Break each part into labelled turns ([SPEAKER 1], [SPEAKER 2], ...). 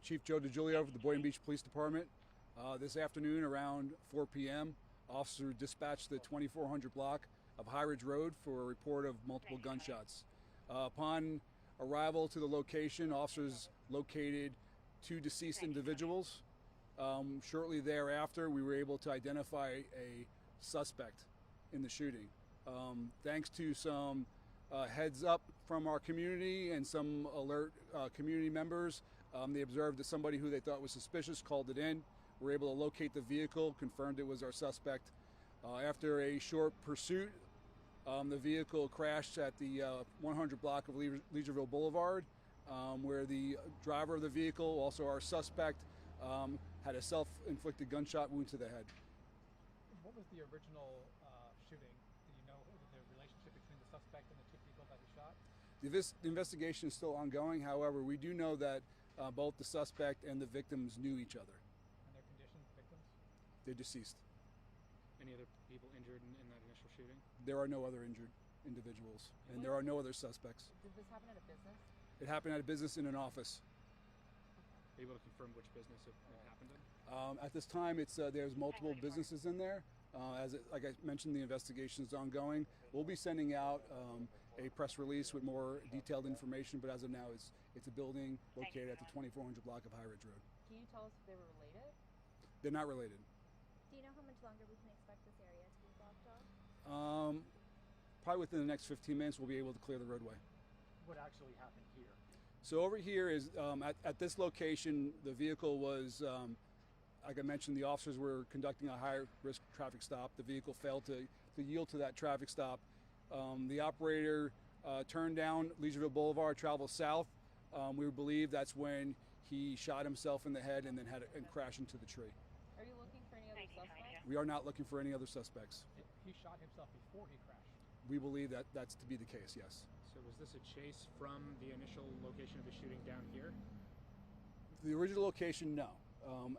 [SPEAKER 1] Chief Joe DiGiulio of the Boynton Beach Police Department. This afternoon around 4 p.m., officer dispatched the 2400 block of High Ridge Road for a report of multiple gunshots. Upon arrival to the location, officers located 2 deceased individuals. Shortly thereafter, we were able to identify a suspect in the shooting. Thanks to some heads up from our community and some alert community members, they observed that somebody who they thought was suspicious called it in. We were able to locate the vehicle, confirmed it was our suspect. After a short pursuit, the vehicle crashed at the 100 block of Leisureville Boulevard, where the driver of the vehicle, also our suspect, had a self-inflicted gunshot wound to the head.
[SPEAKER 2] What was the original shooting? Do you know the relationship between the suspect and the 2 people that he shot?
[SPEAKER 1] The investigation is still ongoing. However, we do know that both the suspect and the victims knew each other.
[SPEAKER 2] And their condition, victims?
[SPEAKER 1] They're deceased.
[SPEAKER 3] Any other people injured in that initial shooting?
[SPEAKER 1] There are no other injured individuals, and there are no other suspects.
[SPEAKER 4] Did this happen at a business?
[SPEAKER 1] It happened at a business in an office.
[SPEAKER 3] Are you able to confirm which business it happened in?
[SPEAKER 1] At this time, there's multiple businesses in there. Like I mentioned, the investigation is ongoing. We'll be sending out a press release with more detailed information, but as of now, it's a building located at the 2400 block of High Ridge Road.
[SPEAKER 4] Can you tell us if they were related?
[SPEAKER 1] They're not related.
[SPEAKER 5] Do you know how much longer we can expect this area to be blocked off?
[SPEAKER 1] Probably within the next 15 minutes, we'll be able to clear the roadway.
[SPEAKER 2] What actually happened here?
[SPEAKER 1] So over here is, at this location, the vehicle was, like I mentioned, the officers were conducting a high-risk traffic stop. The vehicle failed to yield to that traffic stop. The operator turned down Leisureville Boulevard, traveled south. We believe that's when he shot himself in the head and then crashed into the tree.
[SPEAKER 4] Are you looking for any other suspects?
[SPEAKER 1] We are not looking for any other suspects.
[SPEAKER 2] He shot himself before he crashed.
[SPEAKER 1] We believe that that's to be the case, yes.
[SPEAKER 3] So was this a chase from the initial location of the shooting down here?
[SPEAKER 1] The original location, no.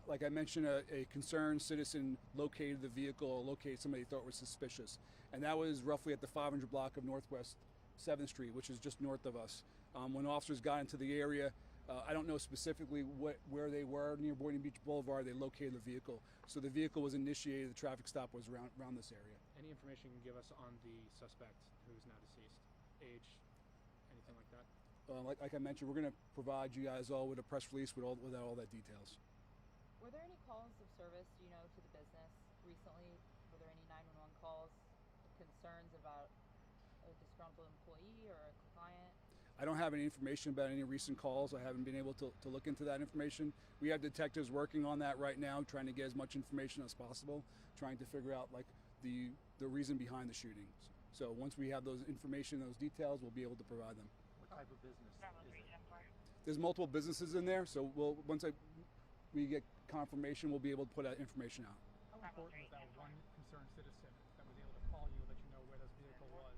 [SPEAKER 1] Like I mentioned, a concerned citizen located the vehicle, or located somebody he thought was suspicious. And that was roughly at the 500 block of Northwest 7th Street, which is just north of us. When officers got into the area, I don't know specifically where they were near Boynton Beach Boulevard, they located the vehicle. So the vehicle was initiated, the traffic stop was around this area.
[SPEAKER 3] Any information you can give us on the suspect who is now deceased? Age, anything like that?
[SPEAKER 1] Like I mentioned, we're going to provide you guys all with a press release with all that details.
[SPEAKER 4] Were there any calls of service, to the business recently? Were there any 911 calls, concerns about a disgruntled employee or a client?
[SPEAKER 1] I don't have any information about any recent calls. I haven't been able to look into that information. We have detectives working on that right now, trying to get as much information as possible, trying to figure out the reason behind the shooting. So once we have those information, those details, we'll be able to provide them.
[SPEAKER 2] What type of business is it?
[SPEAKER 1] There's multiple businesses in there, so once we get confirmation, we'll be able to put that information out.
[SPEAKER 2] How important was that one concerned citizen that was able to call you, let you know where this vehicle was?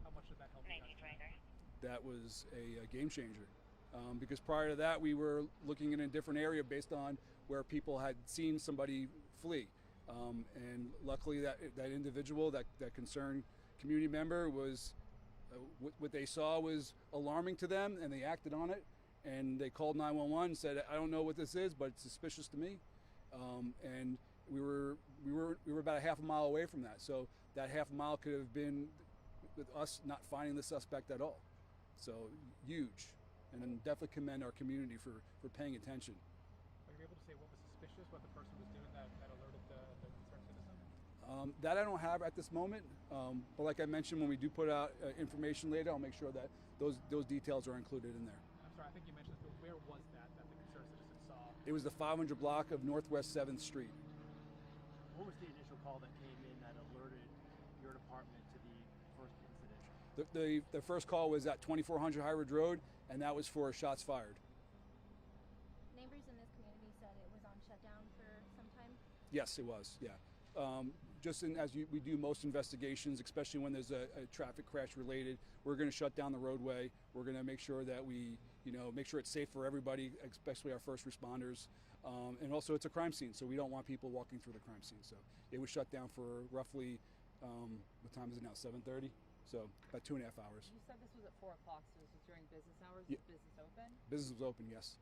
[SPEAKER 2] How much did that help you guys?
[SPEAKER 1] That was a game changer. Because prior to that, we were looking in a different area based on where people had seen somebody flee. And luckily that individual, that concerned community member, was what they saw was alarming to them, and they acted on it. And they called 911 and said, I don't know what this is, but it's suspicious to me. And we were about a half a mile away from that. So that half a mile could have been with us not finding the suspect at all. So huge. And then definitely commend our community for paying attention.
[SPEAKER 2] Are you able to say what was suspicious, what the person was doing that alerted the concerned citizen?
[SPEAKER 1] That I don't have at this moment. But like I mentioned, when we do put out information later, I'll make sure that those details are included in there.
[SPEAKER 2] I'm sorry, I think you mentioned this, but where was that the concerned citizen saw?
[SPEAKER 1] It was the 500 block of Northwest 7th Street.
[SPEAKER 6] What was the initial call that came in that alerted your department to the first incident?
[SPEAKER 1] The first call was at 2400 High Ridge Road, and that was for shots fired.
[SPEAKER 5] Neighbors in this community said it was on shutdown for some time?
[SPEAKER 1] Yes, it was, yeah. We do most investigations, especially when there's a traffic crash related, we're going to shut down the roadway. We're going to make sure that we, make sure it's safe for everybody, especially our first responders. And also it's a crime scene, so we don't want people walking through the crime scene. So it was shut down for roughly, what time is it now, 7:30? So about 2.5 hours.
[SPEAKER 4] You said this was at 4 o'clock, so this was during business hours?
[SPEAKER 1] Yeah.
[SPEAKER 4] Is business open?
[SPEAKER 1] Business was open, yes.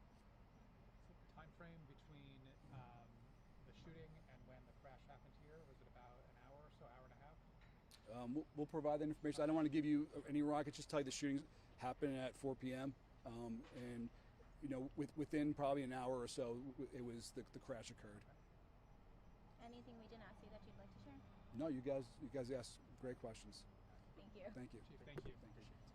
[SPEAKER 1] We'll provide that information. I don't want to give you any rockets. Just tell you the shootings happened at 4 p.m. And within probably an hour or so, it was the crash occurred.
[SPEAKER 5] Anything we didn't ask you that you'd like to share?
[SPEAKER 1] No, you guys asked great questions.
[SPEAKER 5] Thank you.
[SPEAKER 1] Thank you.
[SPEAKER 2] Chief, thank you.
[SPEAKER 1] Thank you.